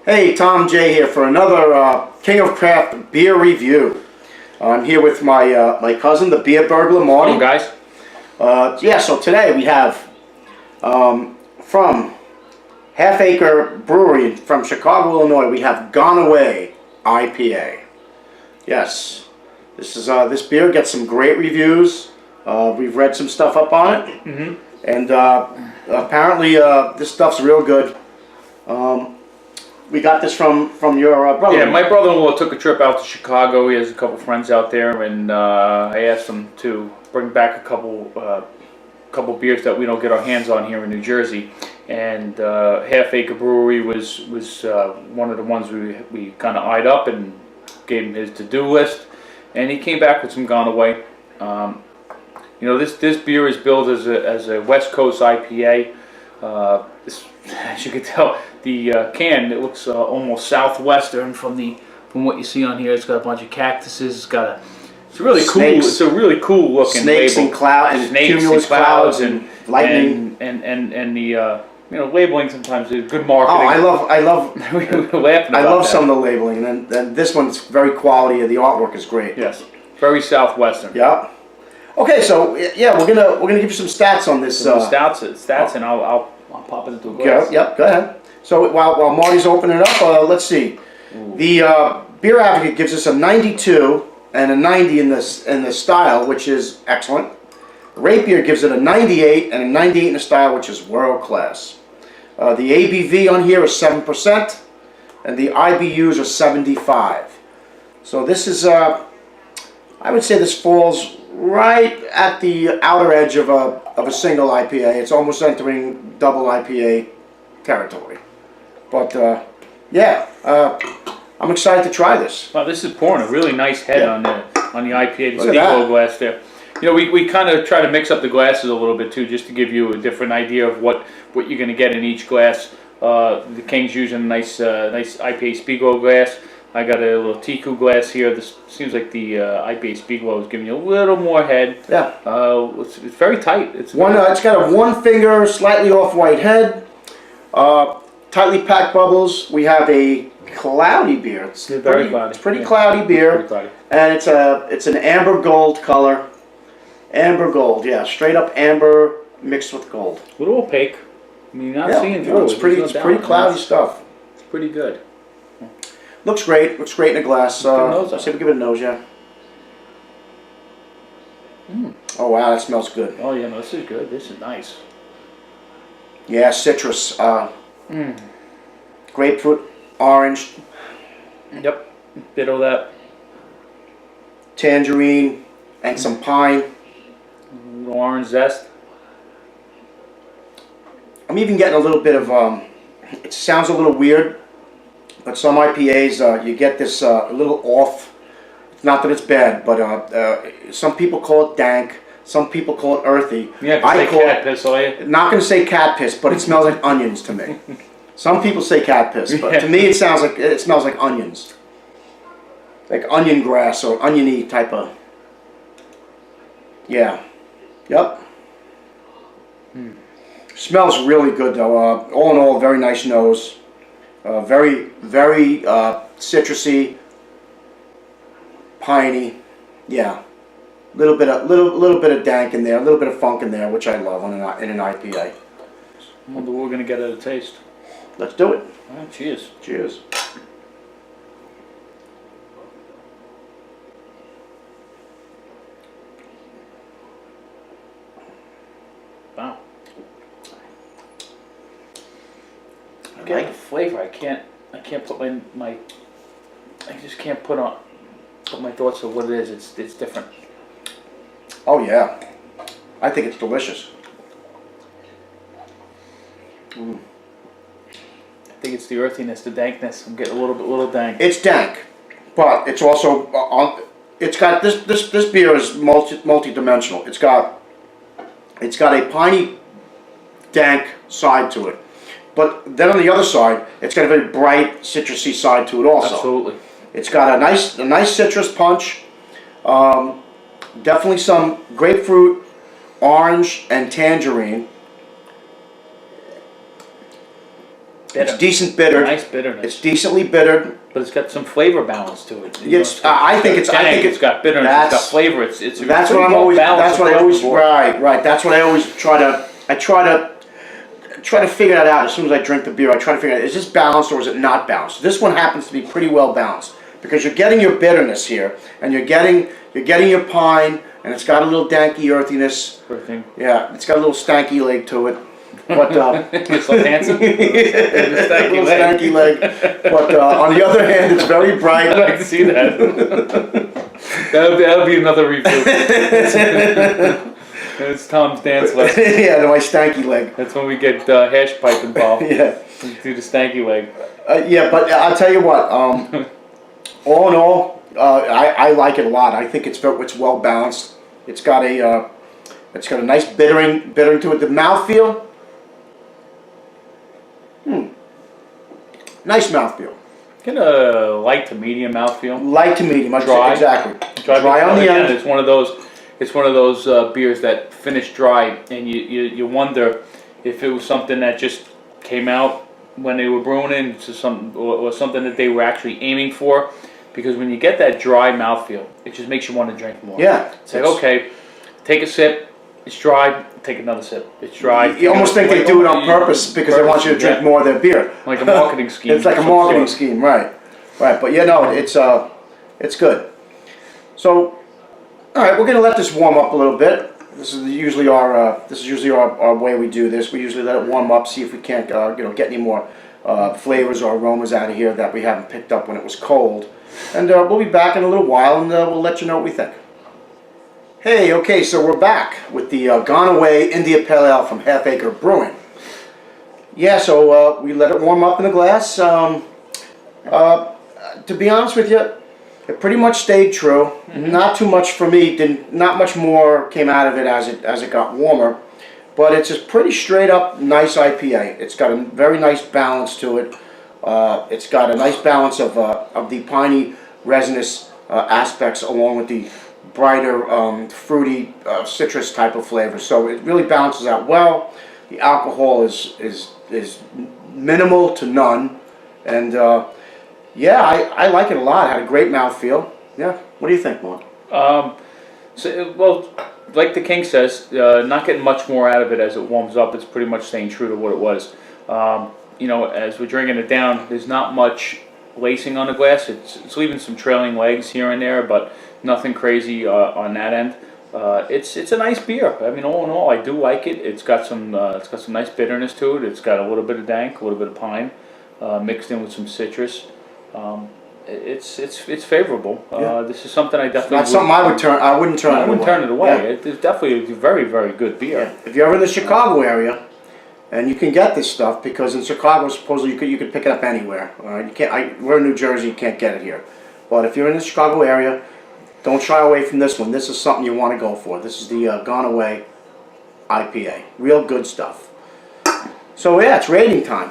Hey, Tom J here for another King of Craft beer review. I'm here with my my cousin, the beer burglar, Marty. Hello, guys. Yeah, so today we have from Half Acre Brewery from Chicago, Illinois. We have Gone Away IPA. Yes, this beer gets some great reviews. We've read some stuff up on it, and apparently this stuff's real good. We got this from your brother. Yeah, my brother-in-law took a trip out to Chicago. He has a couple friends out there, and I asked him to bring back a couple beers that we don't get our hands on here in New Jersey. And Half Acre Brewery was one of the ones we kind of eyed up and gave him his to-do list. And he came back with some Gone Away. This beer is billed as a West Coast IPA. As you can tell, the can, it looks almost southwestern from what you see on here. It's got a bunch of cactuses. It's really cool. Snakes. It's a really cool looking snakes label. and clouds and Snakes cumulus clouds and lightning and the labeling sometimes is good marketing. Oh, I love we were laughing about I love that. some of the labeling, and then this one's very quality. The artwork is great. Yes, very southwestern. Yeah. Okay, so yeah, we're gonna give you some stats on this. Stats, and I'll pop it into a glass. Yep. Go ahead. So while Marty's opening it up, let's see. Ooh. The Beer Advocate gives us a 92 and a 90 in the style, which is excellent. Rapier gives it a 98 and a 98 in the style, which is world class. The ABV on here is 7%, and the IBUs are 75. So this is, I would say this falls right at the outer edge of a single IPA. It's almost entering double IPA territory. But yeah, I'm excited to try this. Wow, this is pouring a really nice head on the IPA. The Look at that. glass there. We kind of try to mix up the glasses a little bit too, just to give you a different idea of what you're going to get in each glass. The King's using a nice IPA Speedglow glass. I got a little Tiku glass here. This seems like the IPA Speedglow is giving you a little more head. Yeah. It's very tight. It's got a one finger, slightly off-white head. Tightly packed bubbles. We have a cloudy beer. It's very cloudy. It's pretty cloudy beer, pretty cloudy. And it's an amber gold color. Amber gold, yeah, straight up amber mixed with gold. A little opaque. I mean, you're not seeing through. It's pretty cloudy stuff. It's pretty good. Looks great. Looks great in a glass. Let's see if we give it a nose, yeah. Oh wow, that smells good. Oh yeah, no, this is good. This is nice. Yeah, citrus. Grapefruit, orange. Yep, bit of that. Tangerine and some pine. Orange zest. I'm even getting a little bit of, it sounds a little weird, but some IPAs, you get this a little off. Not that it's bad, but some people call it dank. Some people call it earthy. Yeah, I call cat piss, are you? Not going to say cat piss, but it smells like onions to me. Some people say cat piss, but to me it smells like onions. Like onion grass or oniony type of. Yeah. Yep. Smells really good though. All in all, very nice nose. Very citrusy, piney. Yeah. Little bit of dank in there, a little bit of funk in there, which I love in an IPA. I wonder what we're gonna get at a taste. Let's do it. All right, cheers. Cheers. Wow. I like the flavor. I can't put I just can't put my thoughts of what it is. It's different. Oh yeah, I think it's delicious. I think it's the earthiness, the dankness. I'm getting a little dank. It's dank, but it's also it's got this beer is multi-dimensional. It's got a piney, dank side to it, but then on the other side, it's got a very bright, citrusy side to it also. Absolutely. It's got a nice citrus punch. Definitely some grapefruit, orange, and tangerine. bitter. It's decent bittered. Nice bitterness. It's decently bittered. But it's got some flavor balance to it. I think it's got bitterness. It's got flavor. It's that's what I'm always. That's what I always. Right. That's what I always try to. I try to figure that out as soon as I drink the beer. I try to figure out, is this balanced or is it not balanced? This one happens to be pretty well balanced because you're getting your bitterness here, and you're getting your pine, and it's got a little danky earthiness. Yeah, it's got a little stanky leg to it. But it's like dancing. little stanky leg. But on the other hand, it's very bright. I'd like to see that. That'll be another review. It's Tom's dance lesson. Yeah, my stanky leg. That's when we get hash pipe involved. Yeah. We do the stanky leg. Yeah, but I'll tell you what. All in all, I like it a lot. I think it's well balanced. It's got a nice bittering to it. The mouthfeel. Nice mouthfeel. Get a light to medium mouthfeel. Light to medium. Dry. Exactly. Dry on the end. It's one of those. It's one of those beers that finish dry, and you wonder if it was something that just came out when they were brewing it into or something that they were actually aiming for. Because when you get that dry mouthfeel, it just makes you want to drink more. Yeah. It's like, okay, take a sip. It's dry. Take another sip. It's dry. You almost think they do it on purpose because they want you to drink more of their beer. Like a marketing scheme. It's like a marketing scheme, right? Right. But it's good. So. All right, we're going to let this warm up a little bit. This is usually our way we do this. We usually let it warm up, see if we can't get any more flavors or aromas out of here that we haven't picked up when it was cold. And we'll be back in a little while, and we'll let you know what we think. Hey, okay, so we're back with the Gone Away India Pale Ale from Half Acre Brewing. Yeah, so we let it warm up in the glass. To be honest with you, it pretty much stayed true. Not too much for me. Not much more came out of it as it got warmer. But it's a pretty straight up nice IPA. It's got a very nice balance to it. It's got a nice balance of the piney, resinous aspects along with the brighter, fruity, citrus type of flavor. So it really balances out well. The alcohol is minimal to none, and yeah, I like it a lot. It had a great mouthfeel. Yeah. What do you think, Mark? Well, like the King says, not getting much more out of it as it warms up. It's pretty much staying true to what it was. As we're drinking it down, there's not much lacing on the glass. It's leaving some trailing legs here and there, but nothing crazy on that end. It's a nice beer. I mean, all in all, I do like it. It's got some nice bitterness to it. It's got a little bit of dank, a little bit of pine, mixed in with some citrus. It's favorable. Yeah. This is something I definitely. Not something I wouldn't turn it away. Yeah. It's definitely a very, very good beer. Yeah. If you're ever in the Chicago area, and you can get this stuff because in Chicago supposedly you could pick it up anywhere. You can't. We're in New Jersey, you can't get it here. But if you're in the Chicago area, don't shy away from this one. This is something you want to go for. This is the Gone Away IPA. Real good stuff. So yeah, it's rating time.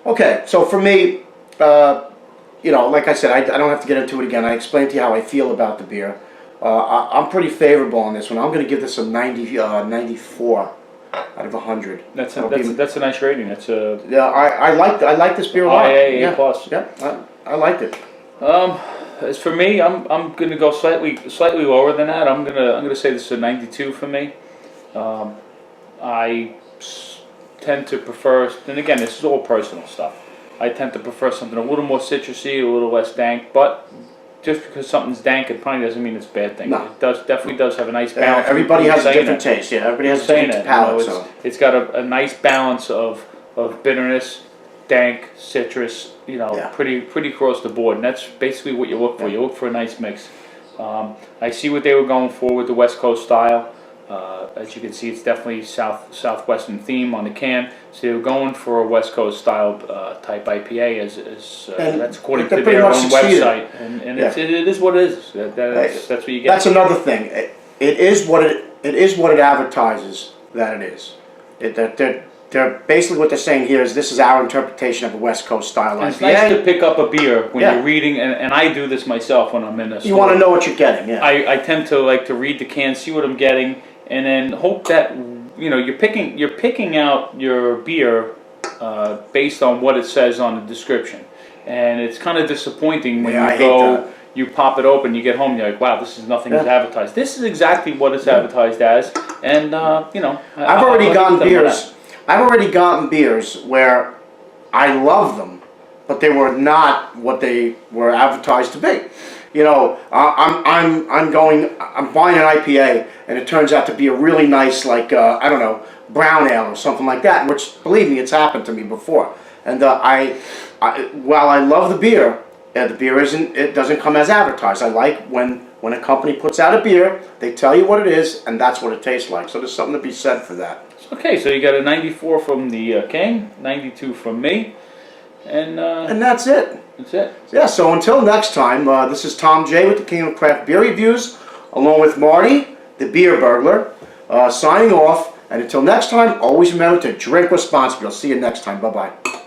Okay, so for me, like I said, I don't have to get into it again. I explained to you how I feel about the beer. I'm pretty favorable on this one. I'm going to give this a 94 out of 100. That's a nice rating. That's a I like this beer a lot. A plus. Yeah, I liked it. As for me, I'm going to go slightly lower than that. I'm gonna say this is a 92 for me. I tend to prefer, and again, this is all personal stuff. I tend to prefer something a little more citrusy, a little less dank. But just because something's dank and piney doesn't mean it's a bad thing. No. It definitely does have a nice balance. Everybody has a different taste. Yeah, everybody has a different palate. It's got a nice balance of bitterness, dank, citrus. Pretty across the board, and that's basically what you look for. You look for a nice mix. I see what they were going for with the West Coast style. As you can see, it's definitely southwestern theme on the can. So they were going for a West Coast style type IPA, that's according to their own website, and it is what it is. That's what you get. That's another thing. It is what it advertises that it is. They're basically what they're saying here is this is our interpretation of a West Coast style IPA. It's nice to pick up a beer when you're reading, and I do this myself when I'm in a store. You want to know what you're getting, yeah. I tend to like to read the can, see what I'm getting, and then hope that you're picking out your beer based on what it says on the description. And it's kind of disappointing when Yeah, I you hate go, that. you pop it open, you get home, you're like, wow, this is nothing as Yeah. advertised. This is exactly what it's advertised as, and you know. I've already gotten beers. I've already gotten beers where I love them, but they were not what they were advertised to be. You know, I'm buying an IPA, and it turns out to be a really nice, like I don't know, brown ale or something like that. Which, believe me, it's happened to me before. And while I love the beer it doesn't come as advertised. I like when a company puts out a beer, they tell you what it is, and that's what it tastes like. So there's something to be said for that. Okay, so you got a 94 from the King, 92 from me, and that's it. that's it. Yeah, so until next time, this is Tom J with the King of Craft Beer Reviews, along with Marty, the Beer Burglar, signing off. And until next time, always remember to drink responsibly. I'll see you next time. Bye-bye.